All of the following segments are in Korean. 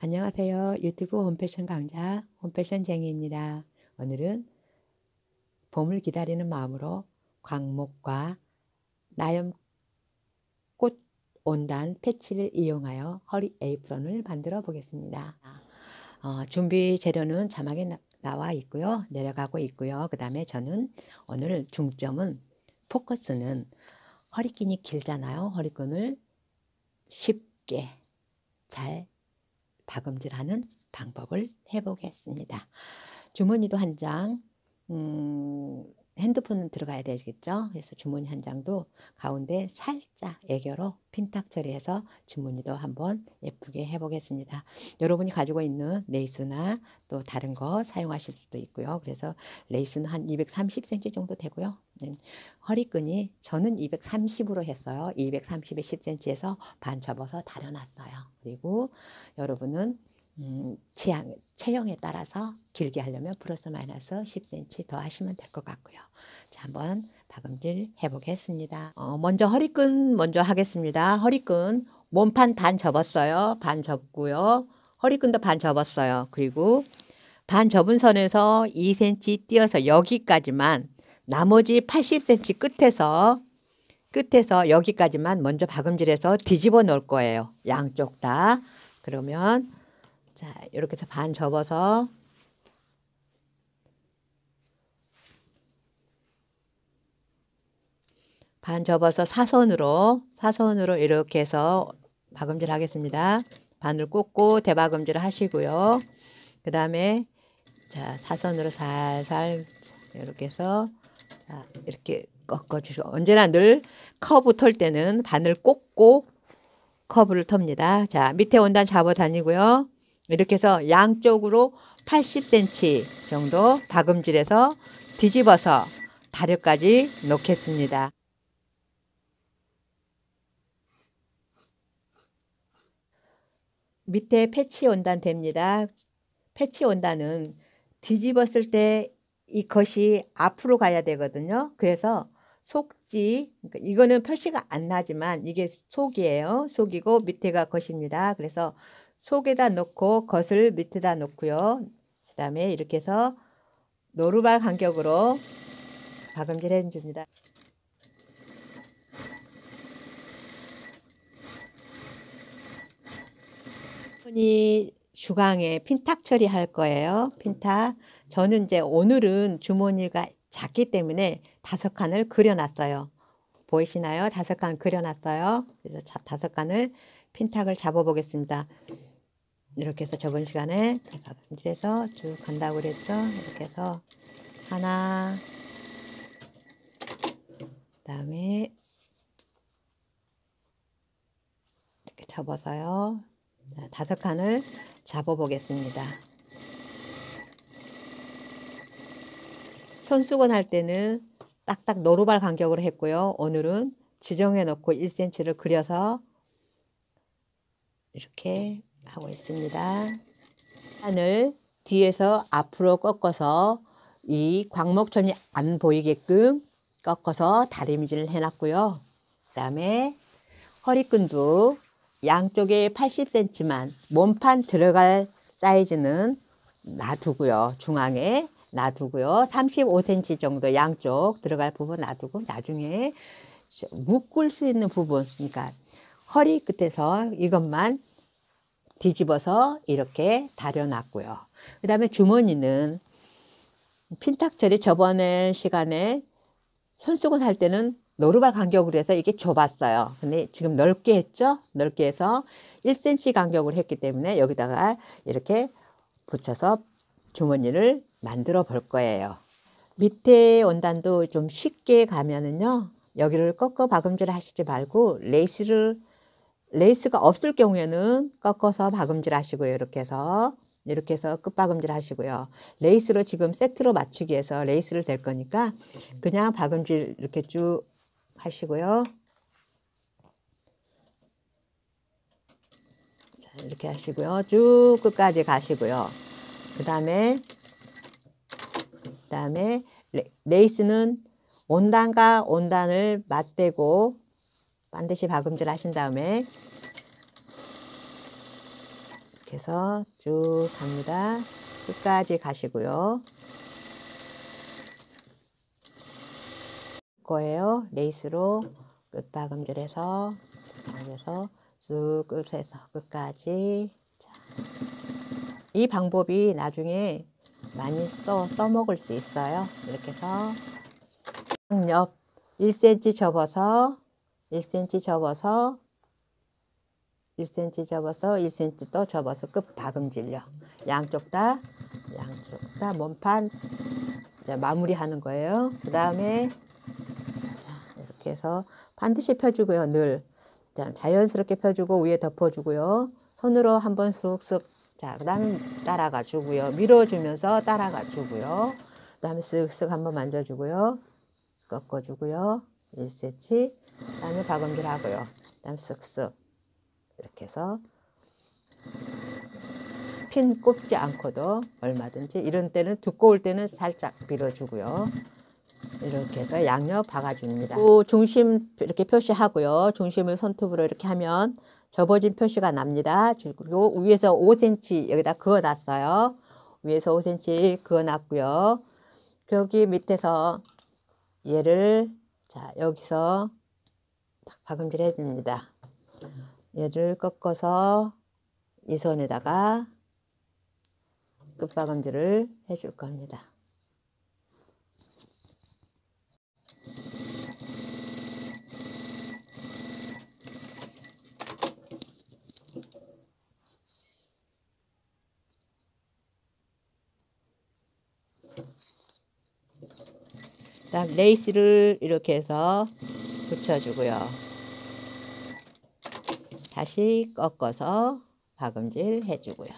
안녕하세요. 유튜브 홈패션 강자 홈패션쟁이입니다. 오늘은 봄을 기다리는 마음으로 광목과 나염꽃 온단 패치를 이용하여 허리 에이프런을 만들어 보겠습니다. 준비 재료는 자막에 나와 있고요. 내려가고 있고요. 그 다음에 저는 오늘 중점은 포커스는 허리끈이 길잖아요. 허리끈을 쉽게 잘 박음질하는 방법을 해보겠습니다. 주머니도 한 장, 핸드폰은 들어가야 되겠죠. 그래서 주머니 한 장도 가운데 살짝 애교로 핀탁 처리해서 주머니도 한번 예쁘게 해보겠습니다. 여러분이 가지고 있는 레이스나 또 다른 거 사용하실 수도 있고요. 그래서 레이스는 한 230cm 정도 되고요. 허리끈이 저는 230으로 했어요. 230에 10cm에서 반 접어서 다려놨어요. 그리고 여러분은 체형에 따라서 길게 하려면 플러스 마이너스 10cm 더 하시면 될 것 같고요. 자, 한번 박음질 해보겠습니다. 먼저 허리끈 먼저 하겠습니다. 허리끈 몸판 반 접었어요. 반 접고요. 허리끈도 반 접었어요. 그리고 반 접은 선에서 2cm 띄어서 여기까지만, 나머지 80cm 끝에서 여기까지만 먼저 박음질해서 뒤집어 놓을 거예요. 양쪽 다. 그러면 자, 이렇게 해서 반 접어서 사선으로 이렇게 해서 박음질 하겠습니다. 바늘 꽂고 대박음질 하시고요. 그 다음에 자, 사선으로 살살 이렇게 해서 자, 이렇게 꺾어주시고, 언제나 늘 커브 털 때는 바늘 꽂고 커브를 텁니다. 자, 밑에 원단 잡아 다니고요. 이렇게 해서 양쪽으로 80cm 정도 박음질해서 뒤집어서 다려까지 놓겠습니다. 밑에 패치 원단 됩니다. 패치 원단은 뒤집었을 때 이 겉이 앞으로 가야 되거든요. 그래서 속지, 그러니까 이거는 표시가 안 나지만 이게 속이에요. 속이고 밑에가 겉입니다. 그래서 속에다 놓고 겉을 밑에다 놓고요. 그 다음에 이렇게 해서 노루발 간격으로 박음질 해줍니다. 주머니 주강에 핀탁 처리할 거예요. 핀탁. 저는 이제 오늘은 주머니가 작기 때문에 5칸을 그려놨어요. 보이시나요? 5칸 그려놨어요. 그래서 5칸을 핀탁을 잡아보겠습니다. 이렇게 해서 저번 시간에 박음질해서 쭉 간다고 그랬죠. 이렇게 해서 하나, 그 다음에 이렇게 접어서요. 5칸을 잡아보겠습니다. 손수건 할 때는 딱딱 노루발 간격으로 했고요. 오늘은 지정해 놓고 1cm를 그려서 이렇게 하고 있습니다. 판을 뒤에서 앞으로 꺾어서 이 광목천이 안 보이게끔 꺾어서 다림질을 해놨고요. 그 다음에 허리끈도 양쪽에 80cm만 몸판 들어갈 사이즈는 놔두고요. 중앙에 놔두고요. 35cm 정도 양쪽 들어갈 부분 놔두고 나중에 묶을 수 있는 부분, 그러니까 허리 끝에서 이것만 뒤집어서 이렇게 다려놨고요. 그 다음에 주머니는 핀탁 처리 저번에 시간에 손수건 할 때는 노루발 간격으로 해서 이게 좁았어요. 근데 지금 넓게 했죠? 넓게 해서 1cm 간격으로 했기 때문에 여기다가 이렇게 붙여서 주머니를 만들어 볼 거예요. 밑에 원단도 좀 쉽게 가면은요, 여기를 꺾어 박음질 하시지 말고 레이스가 없을 경우에는 꺾어서 박음질 하시고요. 이렇게 해서 끝박음질 하시고요. 레이스로 지금 세트로 맞추기 위해서 레이스를 댈 거니까 그냥 박음질 이렇게 쭉 하시고요. 자, 이렇게 하시고요. 쭉 끝까지 가시고요. 그 다음에 레이스는 원단과 원단을 맞대고 반드시 박음질 하신 다음에 이렇게 해서 쭉 갑니다. 끝까지 가시고요. 거예요. 레이스로 끝박음질해서 쭉 끝에서 끝까지. 자, 이 방법이 나중에 많이 써먹을 수 있어요. 이렇게 해서 옆 1cm 접어서 1cm 접어서 1cm 접어서 1cm 또 접어서 끝 박음질요. 양쪽 다 몸판 자, 마무리하는 거예요. 그 다음에 이렇게 해서 반드시 펴주고요. 늘 자, 자연스럽게 펴주고 위에 덮어주고요. 손으로 한번 쑥쑥 자, 그 다음에 따라가 주고요. 밀어주면서 따라가 주고요. 그 다음에 쓱쓱 한번 만져주고요. 꺾어주고요. 1cm 그 다음에 박음질 하고요. 그 다음에 쓱쓱 이렇게 해서 핀 꼽지 않고도 얼마든지 이런 때는 두꺼울 때는 살짝 밀어주고요. 이렇게 해서 양옆 박아줍니다. 또 중심 이렇게 표시하고요. 중심을 손톱으로 이렇게 하면 접어진 표시가 납니다. 그리고 위에서 5cm 여기다 그어놨어요. 위에서 5cm 그어놨고요. 여기 밑에서 얘를 자 여기서 박음질 해줍니다. 얘를 꺾어서 이 선에다가 끝박음질을 해줄 겁니다. 그다음 레이스를 이렇게 해서 붙여주고요. 다시 꺾어서 박음질 해주고요.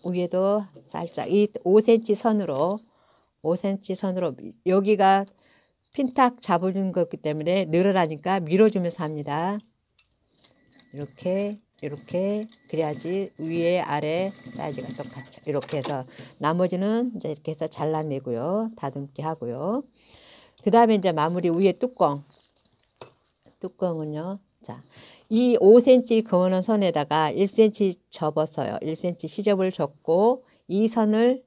위에도 살짝 이 5cm 선으로 5cm 선으로 여기가 핀탁 잡아준 거기 때문에 늘어나니까 밀어주면서 합니다. 이렇게 그래야지 위에 아래 사이즈가 똑같죠. 이렇게 해서 나머지는 이제 이렇게 해서 잘라내고요. 다듬기 하고요. 그 다음에 이제 마무리 위에 뚜껑은요. 자, 이 5cm 그어놓은 선에다가 1cm 접어서요. 1cm 시접을 줬고 이 선을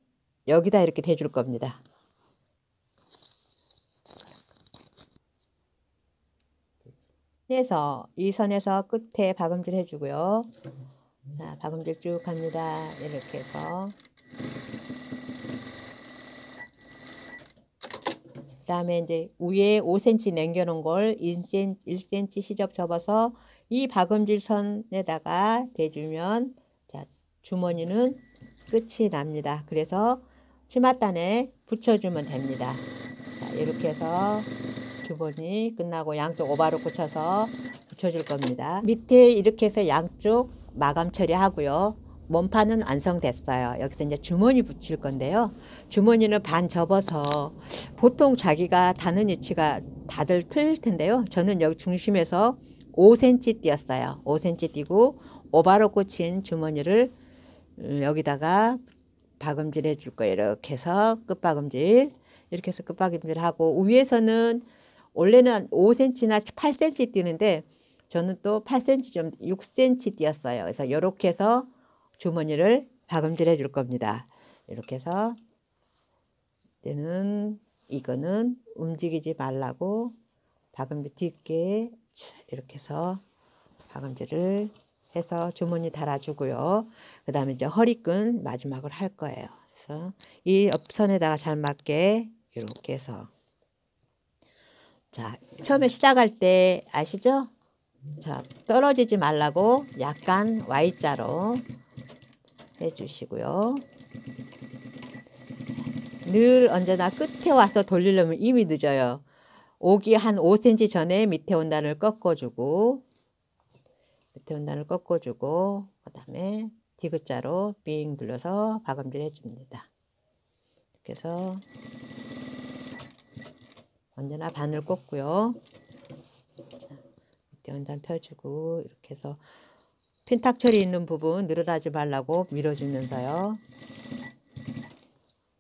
여기다 이렇게 대줄 겁니다. 그래서 이 선에서 끝에 박음질 해주고요. 자, 박음질 쭉 합니다. 이렇게 해서 그 다음에 이제 위에 5cm 남겨놓은 걸 1cm 시접 접어서 이 박음질 선에다가 대주면 자, 주머니는 끝이 납니다. 그래서 치맛단에 붙여주면 됩니다. 자, 이렇게 해서 주머니 끝나고 양쪽 오바로 꽂혀서 붙여줄 겁니다. 밑에 이렇게 해서 양쪽 마감 처리하고요. 몸판은 완성됐어요. 여기서 이제 주머니 붙일 건데요. 주머니는 반 접어서 보통 자기가 다는 위치가 다들 틀릴 텐데요. 저는 여기 중심에서 5cm 띄었어요. 5cm 띄고 오바로 꽂힌 주머니를 여기다가 박음질 해줄 거예요. 이렇게 해서 끝박음질 이렇게 해서 끝박음질 하고 위에서는 원래는 5cm나 8cm 띄는데 저는 또 8cm 좀 6cm 띄었어요. 그래서 이렇게 해서 주머니를 박음질 해줄 겁니다. 이렇게 해서 이거는 움직이지 말라고 박음질 뒤에 이렇게 해서 박음질을 해서 주머니 달아주고요. 그 다음에 이제 허리끈 마지막으로 할 거예요. 그래서 이 옆선에다가 잘 맞게 이렇게 해서 자, 처음에 시작할 때 아시죠? 자, 떨어지지 말라고 약간 Y자로 해주시고요. 늘 언제나 끝에 와서 돌리려면 이미 늦어요. 오기 한 5cm 전에 밑에 원단을 꺾어주고 그 다음에 디귿자로 빙 눌러서 박음질 해줍니다. 이렇게 해서 언제나 바늘 꽂고요. 밑에 원단 펴주고 이렇게 해서 핀탁 처리 있는 부분 늘어나지 말라고 밀어주면서요.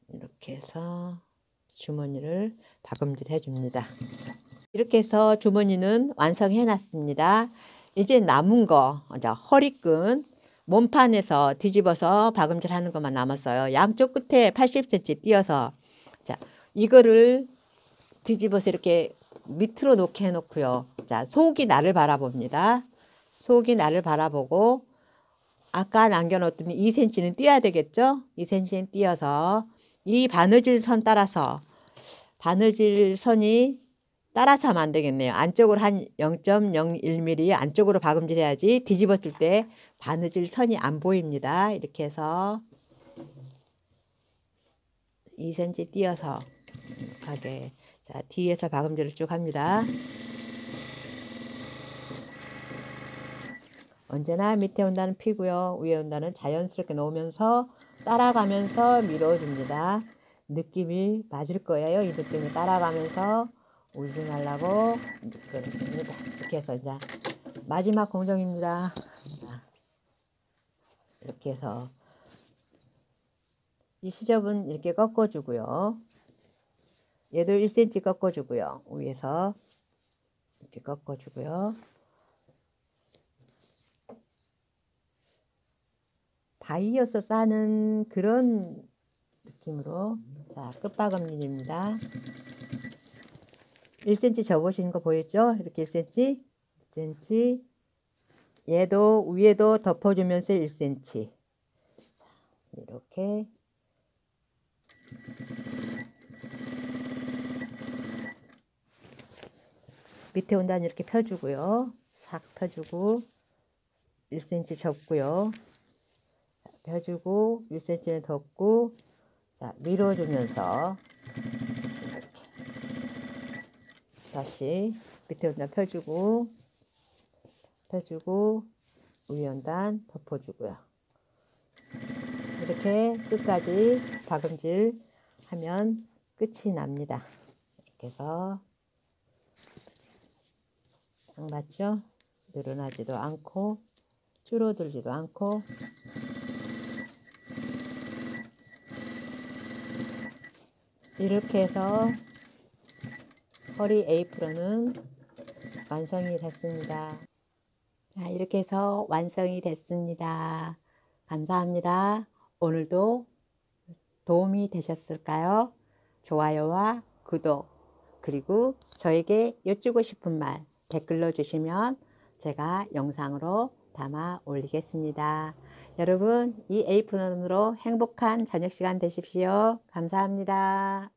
이렇게 해서 주머니를 박음질 해줍니다. 이렇게 해서 주머니는 완성해 놨습니다. 이제 남은 거, 자, 허리끈 몸판에서 뒤집어서 박음질 하는 것만 남았어요. 양쪽 끝에 80cm 띄어서, 자, 이거를 뒤집어서 이렇게 밑으로 놓게 해놓고요. 자, 속이 나를 바라봅니다. 속이 나를 바라보고 아까 남겨놓았더니 2cm는 띄어야 되겠죠? 2cm는 띄어서 이 바느질 선 따라서, 바느질 선이 따라서 하면 안 되겠네요. 안쪽으로 한 0.01mm 안쪽으로 박음질 해야지 뒤집었을 때 바느질 선이 안 보입니다. 이렇게 해서 2cm 띄어서 가게. 자, 뒤에서 박음질을 쭉 합니다. 언제나 밑에 온다는 피고요. 위에 온다는 자연스럽게 놓으면서 따라가면서 밀어줍니다. 느낌이 맞을 거예요. 이 느낌을 따라가면서 울지 말라고 그럽니다. 이렇게 해서 이제 마지막 공정입니다. 이렇게 해서 이 시접은 이렇게 꺾어주고요. 얘도 1cm 꺾어주고요. 위에서 이렇게 꺾어주고요. 다 이어서 싸는 그런 느낌으로, 자, 끝박음질입니다. 1cm 접으시는 거 보였죠? 이렇게 1cm, 1cm, 얘도 위에도 덮어주면서 1cm. 자, 이렇게 밑에 온다는 이렇게 펴주고요. 싹 펴주고 1cm 접고요. 펴주고 1cm는 덮고, 자, 밀어주면서 이렇게 다시 밑에 온단 펴주고 위에 온단 덮어주고요. 이렇게 끝까지 박음질 하면 끝이 납니다. 이렇게 해서 딱 맞죠? 늘어나지도 않고 줄어들지도 않고. 이렇게 해서 허리 에이프런은 완성이 됐습니다. 자, 이렇게 해서 완성이 됐습니다. 감사합니다. 오늘도 도움이 되셨을까요? 좋아요와 구독, 그리고 저에게 여쭈고 싶은 말 댓글로 주시면 제가 영상으로 담아 올리겠습니다. 여러분, 이 에이프런으로 행복한 저녁 시간 되십시오. 감사합니다.